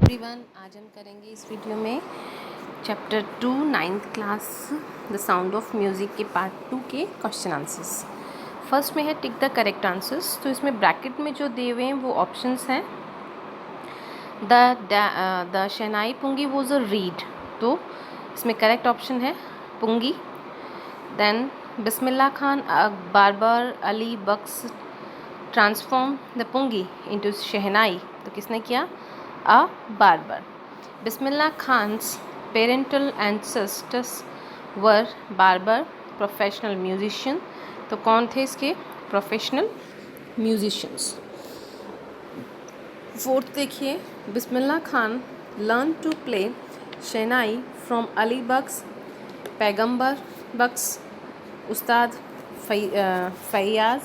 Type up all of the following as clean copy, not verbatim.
Everyone, आज हम करेंगे इस वीडियो में chapter 2 9th class the sound of music के पार्ट 2 के क्वेश्चन आंसर्स। फर्स्ट में है टिक द करेक्ट आंसर्स। तो इसमें ब्रैकेट में जो दिए हुए हैं वो ऑप्शंस हैं। The shehnai pungi was a reed, तो इसमें करेक्ट ऑप्शन है pungi. Then Bismillah Khan barber Ali Bakhsh transform the pungi into shehnai, तो किसने किया? A barber. Bismillah Khan's parental ancestors were barber professional musician, तो कौन थे इसके प्रोफेशनल म्यूजिशियंस? फोर्थ देखिए, Bismillah Khan learn to play shehnai from Ali Bakhsh Paigambar Bakhsh उस्ताद फैयाज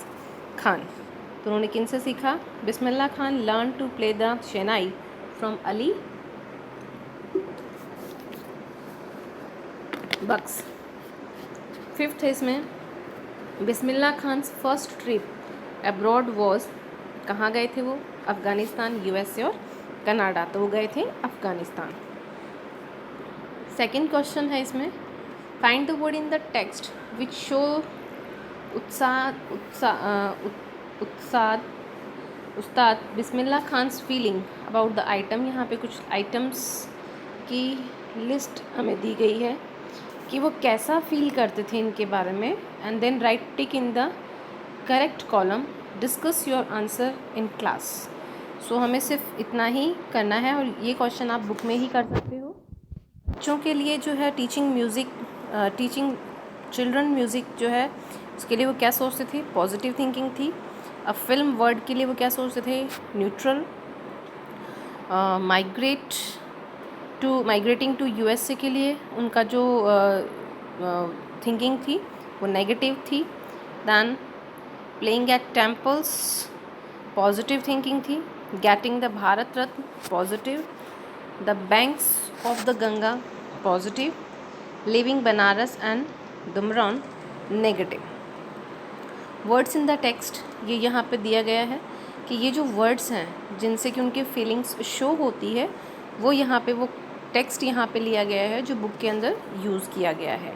खान, तो उन्होंने किन से सीखा? Bismillah Khan learn to play the shehnai from Ali Bakhsh. Fifth है इसमें, Bismillah Khan first trip abroad was, कहाँ गए थे वो? अफ़गानिस्तान, यूएसए और कनाडा, तो वो गए थे अफ़गानिस्तान। सेकंड क्वेश्चन है इसमें, find the word in the text which show Ustad Bismillah Khan's feeling about the item. यहाँ पे कुछ आइटम्स की लिस्ट हमें दी गई है कि वो कैसा फील करते थे इनके बारे में। And then right tick in the correct column, discuss your answer in class. So हमें सिर्फ इतना ही करना है और ये क्वेश्चन आप बुक में ही कर सकते हो। बच्चों के लिए जो है टीचिंग चिल्ड्रन म्यूज़िक जो है उसके लिए वो क्या सोचते थे? पॉजिटिव थिंकिंग थी। अब फिल्म वर्ड के लिए वो क्या सोचते थे? न्यूट्रल। माइग्रेटिंग टू यूएसए के लिए उनका जो थिंकिंग थी वो नेगेटिव थी। Than playing at temples, positive thinking थी। Getting the Bharat Ratna, positive. The banks of the Ganga, positive. Living Banaras and Dumraon, negative. Words in the text, ये यहाँ पे दिया गया है कि ये जो वर्ड्स हैं जिनसे कि उनकी फीलिंग्स शो होती है वो यहाँ पे वो टेक्स्ट यहाँ पे लिया गया है जो बुक के अंदर यूज़ किया गया है।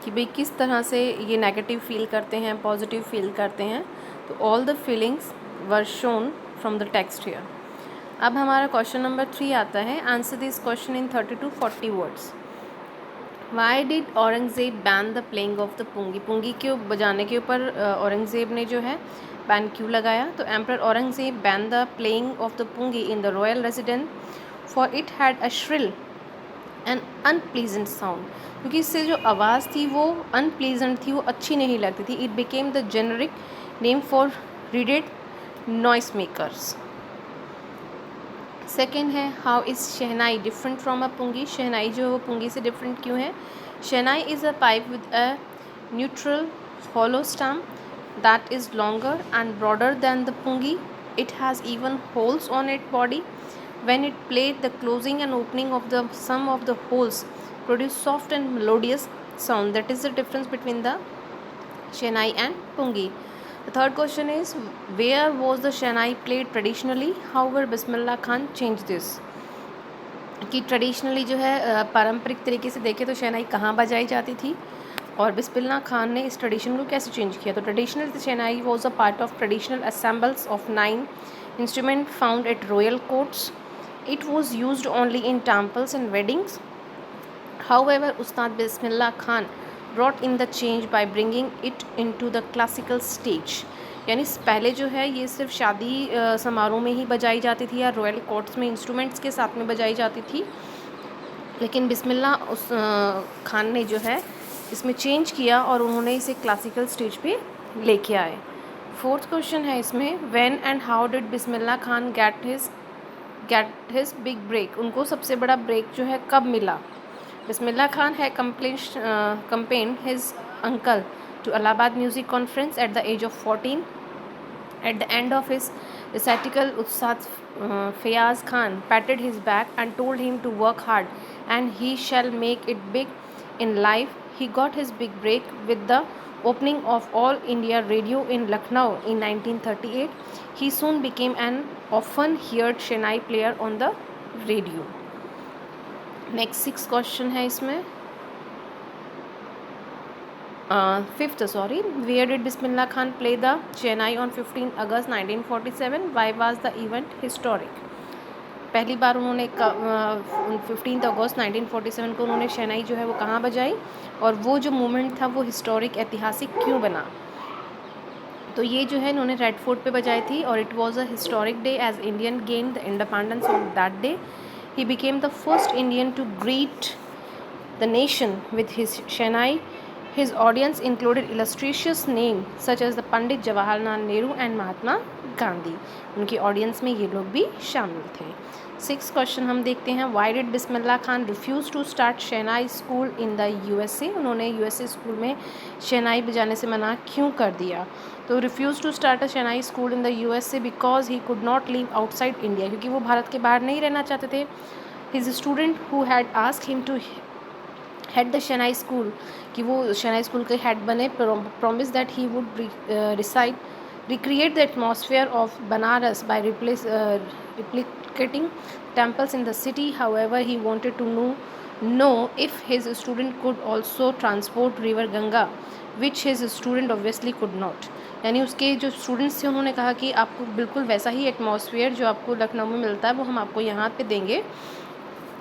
कि भाई किस तरह से ये नेगेटिव फील करते हैं, पॉजिटिव फील करते हैं, तो all the feelings were shown from the text here. अब हमारा क्वेश्चन नंबर 3 आता है, answer this question in 30 to 40 words. Why did Aurangzeb ban the playing of the pungi? Pungi के बजाने के ऊपर औरंगज़ेब ने जो है बैन क्यों लगाया? तो emperor Aurangzeb ban the playing of the pungi in the royal residence for it had a shrill and unpleasant sound, क्योंकि इससे जो आवाज़ थी वो अनप्लीजेंट थी, वो अच्छी नहीं लगती थी। It became the generic name for reeded noise makers. Second है, how is shehnai different from a pungi? Shehnai जो है वो पुंगी से डिफरेंट क्यों है? Shehnai is a pipe with a neutral hollow stem that is longer and broader than the pungi. It has even holes on its body. When it played, the closing and opening of the some of the holes produce soft and melodious sound. That is the difference between the shehnai and pungi. The third question is, where was the shehnai played traditionally? However, Bismillah Khan changed this. कि traditionally जो है पारंपरिक तरीके से देखें तो शहनाई कहाँ बजाई जाती थी और बिस्मिल्लाह खान ने इस ट्रेडिशन को कैसे चेंज किया? तो traditional shehnai was a part of traditional assembles of 9 instruments found at royal courts. It was used only in temples and weddings. However, Ustad Bismillah Khan brought in the change by bringing it into the classical stage. यानी पहले जो है ये सिर्फ शादी समारोह में ही बजाई जाती थी या रॉयल कोर्ट्स में इंस्ट्रूमेंट्स के साथ में बजाई जाती थी, लेकिन बिस्मिल्लाह उस खान ने जो है इसमें चेंज किया और उन्होंने इसे क्लासिकल स्टेज पे लेके आए। फोर्थ क्वेश्चन है इसमें, when and how did Bismillah Khan get his big break? उनको सबसे बड़ा ब्रेक जो है कब मिला? बिस्मिल्लाह खान है campaigned his uncle to Allahabad Music Conference at the age of 14. At the end of his recital, Ustad Fayaz Khan patted his back and told him to work hard and he shall make it big in life. he got his big break with the opening of All India Radio in Lucknow in 1938. He soon became an often heard Shehnai player on the radio. Next 6 question है इसमें. Fifth, sorry. Where did Bismillah Khan play the Shehnai on 15 August 1947? Why was the event historic? पहली बार उन्होंने 15 अगस्त 1947 को उन्होंने शहनाई जो है वो कहाँ बजाई, और वो जो मोमेंट था वो हिस्टोरिक, ऐतिहासिक क्यों बना? तो ये जो है इन्होंने रेड फोर्ट पे बजाई थी, और it was a historic day as Indian gain the independence on that day. He became the first Indian to greet the nation with his shehnai. His audience included illustrious names such as the Pandit Jawaharlal Nehru and Mahatma Gandhi. उनकी audience में ये लोग भी शामिल थे. 6 question हम देखते हैं. Why did Bismillah Khan refuse to start shehnai school in the USA? उन्होंने USA स्कूल में शहनाई बजाने से मना क्यों कर दिया? तो refuse to start a shehnai school in the USA because he could not live outside India, क्योंकि वो भारत के बाहर नहीं रहना चाहते थे. His student who had asked him to head the shehnai school, कि वो शहनाई स्कूल के हेड बने, promise that he would recreate the atmosphere of Banaras by replicating temples in the city. However, he wanted to know if his student could also transport river Ganga, which his student obviously could not. यानी उसके जो students थे उन्होंने कहा कि आपको बिल्कुल वैसा ही एटमॉस्फेयर जो आपको लखनऊ में मिलता है वो हम आपको यहाँ पे देंगे,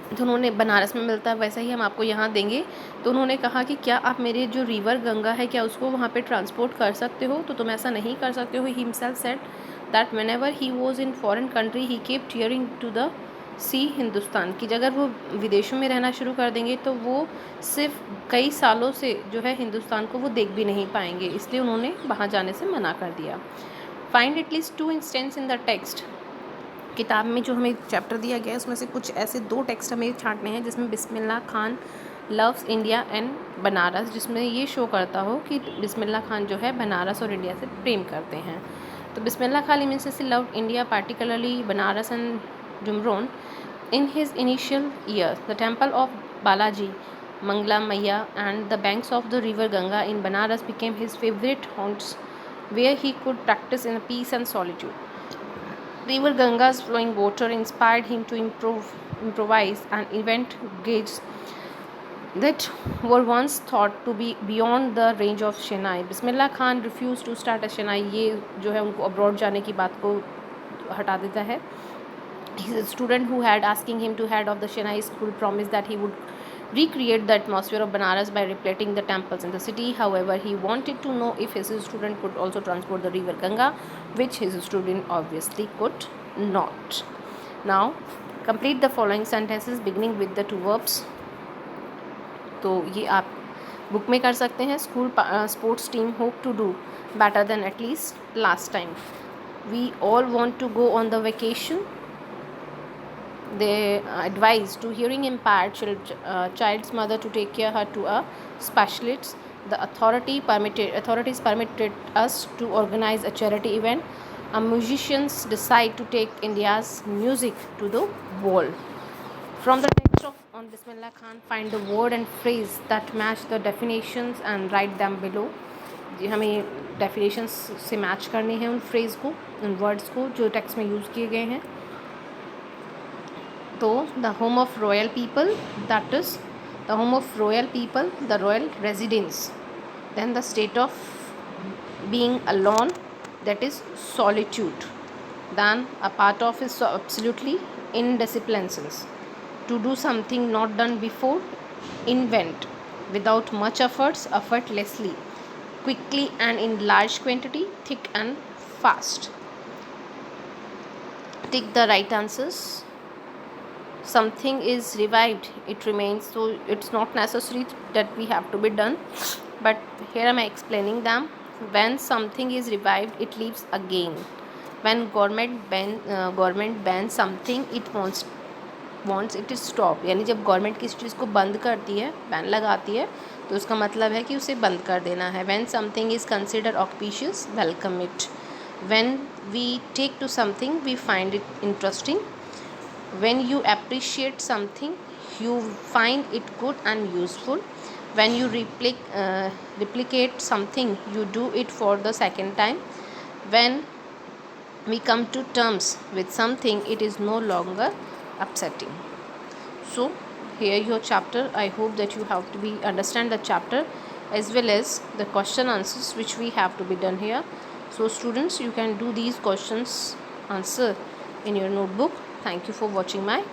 तो उन्होंने बनारस में मिलता है वैसा ही हम आपको यहाँ देंगे. तो उन्होंने कहा कि क्या आप मेरे जो रिवर गंगा है क्या उसको वहाँ पे ट्रांसपोर्ट कर सकते हो? तो तुम ऐसा नहीं कर सकते हो. He himself said that whenever he was in foreign country he kept hearing to the see Hindustan, कि अगर वो विदेशों में रहना शुरू कर देंगे तो वो सिर्फ कई सालों से जो है हिंदुस्तान को वो देख भी नहीं पाएंगे, इसलिए उन्होंने वहाँ जाने से मना कर दिया. Find at least 2 instance in the text. किताब में जो हमें चैप्टर दिया गया है उसमें से कुछ ऐसे 2 टेक्स्ट हमें छांटने हैं जिसमें Bismillah Khan loves India and Banaras, जिसमें ये शो करता हो कि बिस्मिल्लाह खान जो है बनारस और इंडिया से प्रेम करते हैं. तो Bismillah Khan immensely loved India, particularly Banaras and Dumraon. In his initial years the temple of Balaji, Mangala Maiya and the banks of the river Ganga in Banaras became his favourite haunts where he could practise in peace and solitude. River Ganga's flowing water inspired him to improvise an event games that were once thought to be beyond the range of Shehnai. Bismillah Khan refused to start a Shehnai. ये जो है उनको abroad जाने की बात को हटा देता है. His student who had asking him to head of the Shehnai school promised that he would recreate the atmosphere of Banaras by replating the temples in the city. However, he wanted to know if his student could also transport the river Ganga, which his student obviously could not. Now, complete the following sentences beginning with the 2 verbs. तो ये आप book में कर सकते हैं. School sports team hope to do better than at least last time. We all want to go on the vacation. They advised to hearing impaired child's mother to take her to a specialist. The authorities permitted us to organize a charity event. Musicians decide to take India's music to the world. From the text on Bismillah Khan, find the word and phrase that match the definitions and write them below. जी हमें definitions से match करने हैं उन phrase को, उन words को जो text में यूज़ किए गए हैं. तो the home of royal people, that is the home of royal people, the royal residence. Then the state of being alone, that is solitude. Then a part of is absolutely indisciplines. To do something not done before, invent without much efforts, effortlessly, quickly and in large quantity, thick and fast. Tick the right answers. Something is revived, it remains, so it's not necessary that we have to be done, but here I am explaining them. When something is revived, it lives again. When government bans something, it wants it to stop. यानी जब government किसी चीज़ को बंद करती है, ban लगाती है, तो उसका मतलब है कि उसे बंद कर देना है. When something is considered auspicious, welcome it. When we take to something, we find it interesting. When you appreciate something, you find it good and useful. When you replicate something, you do it for the second time. When we come to terms with something, it is no longer upsetting. So here your chapter. I hope that you have to be understand the chapter as well as the question answers which we have to be done here. So students, you can do these questions answer in your notebook. Thank you for watching my